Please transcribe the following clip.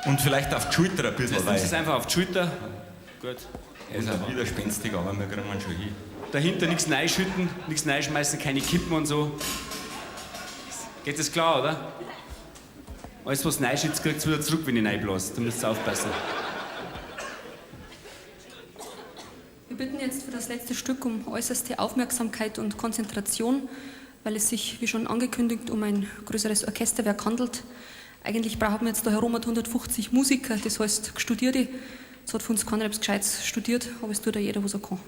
Und vielleicht auf die Schulter ein bisschen, Jetzt nimmst du es einfach auf die Schulter. Gut. er ist auch widerspenstig, aber wir kriegen ihn schon hin. Dahinter nichts reinschütten, nichts reinschmeißen, keine Kippen und so. Geht das klar, oder? Alles, was reinschützt, kriegt es wieder zurück, wenn ich reinblase. Da müsst ihr aufpassen. Wir bitten jetzt für das letzte Stück um äußerste Aufmerksamkeit und Konzentration, weil es sich, wie schon angekündigt, um ein größeres Orchesterwerk handelt. Eigentlich brauchen wir jetzt da herum 150 Musiker, das heißt Studierte. Es hat von uns keiner etwas Gescheites studiert, aber es tut ja jeder, was er kann.